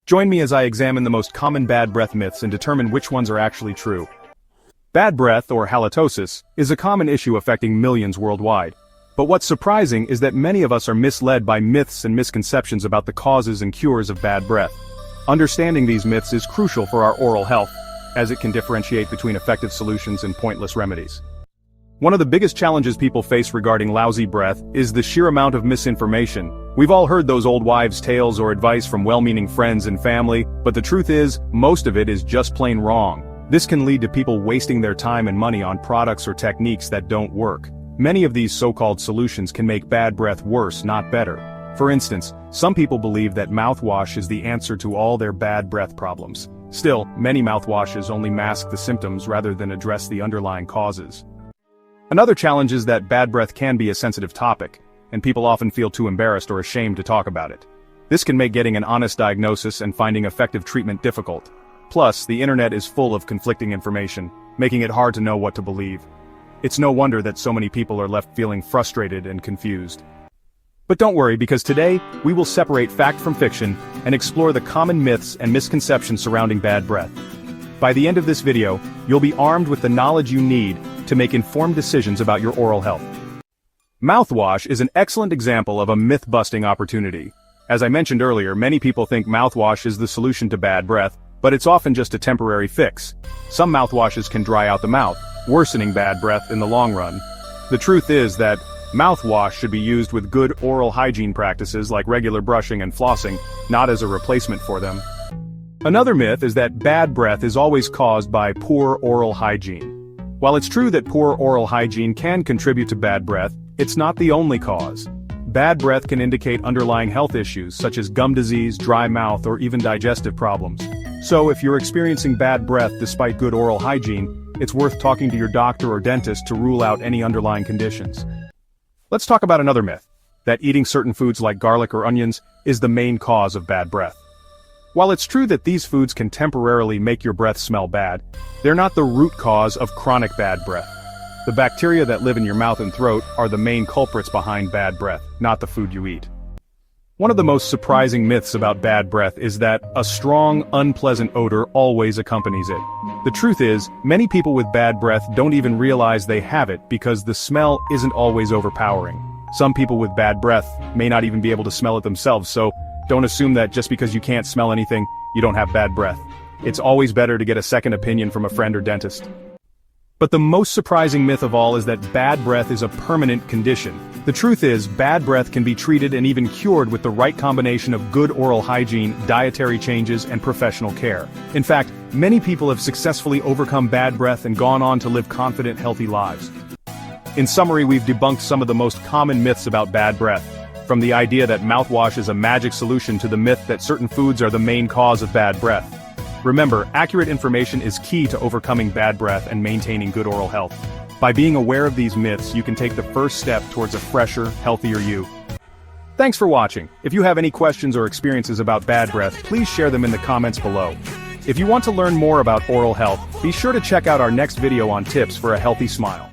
Join me as I examine the most common bad breath myths and determine which ones are actually true. Bad breath, or halitosis, is a common issue affecting millions worldwide. But what's surprising is that many of us are misled by myths and misconceptions about the causes and cures of bad breath. Understanding these myths is crucial for our oral health, as it can differentiate between effective solutions and pointless remedies. One of the biggest challenges people face regarding lousy breath is the sheer amount of misinformation. We've all heard those old wives' tales or advice from well-meaning friends and family, but the truth is, most of it is just plain wrong. This can lead to people wasting their time and money on products or techniques that don't work. Many of these so-called solutions can make bad breath worse, not better. For instance, some people believe that mouthwash is the answer to all their bad breath problems. Still, many mouthwashes only mask the symptoms rather than address the underlying causes. Another challenge is that bad breath can be a sensitive topic, and people often feel too embarrassed or ashamed to talk about it. This can make getting an honest diagnosis and finding effective treatment difficult. Plus, the internet is full of conflicting information, making it hard to know what to believe. It's no wonder that so many people are left feeling frustrated and confused. But don't worry, because today, we will separate fact from fiction and explore the common myths and misconceptions surrounding bad breath. By the end of this video, you'll be armed with the knowledge you need to make informed decisions about your oral health. Mouthwash is an excellent example of a myth-busting opportunity. As I mentioned earlier, many people think mouthwash is the solution to bad breath, but it's often just a temporary fix. Some mouthwashes can dry out the mouth, worsening bad breath in the long run. The truth is that mouthwash should be used with good oral hygiene practices like regular brushing and flossing, not as a replacement for them. Another myth is that bad breath is always caused by poor oral hygiene. While it's true that poor oral hygiene can contribute to bad breath, it's not the only cause. Bad breath can indicate underlying health issues such as gum disease, dry mouth, or even digestive problems. So if you're experiencing bad breath despite good oral hygiene, it's worth talking to your doctor or dentist to rule out any underlying conditions. Let's talk about another myth, that eating certain foods like garlic or onions is the main cause of bad breath. While it's true that these foods can temporarily make your breath smell bad, they're not the root cause of chronic bad breath. The bacteria that live in your mouth and throat are the main culprits behind bad breath, not the food you eat. One of the most surprising myths about bad breath is that a strong, unpleasant odor always accompanies it. The truth is, many people with bad breath don't even realize they have it because the smell isn't always overpowering. Some people with bad breath may not even be able to smell it themselves, so don't assume that just because you can't smell anything, you don't have bad breath. It's always better to get a second opinion from a friend or dentist. But the most surprising myth of all is that bad breath is a permanent condition. The truth is, bad breath can be treated and even cured with the right combination of good oral hygiene, dietary changes, and professional care. In fact, many people have successfully overcome bad breath and gone on to live confident, healthy lives. In summary, we've debunked some of the most common myths about bad breath. From the idea that mouthwash is a magic solution to the myth that certain foods are the main cause of bad breath. Remember, accurate information is key to overcoming bad breath and maintaining good oral health. By being aware of these myths, you can take the first step towards a fresher, healthier you. Thanks for watching. If you have any questions or experiences about bad breath, please share them in the comments below. If you want to learn more about oral health, be sure to check out our next video on tips for a healthy smile.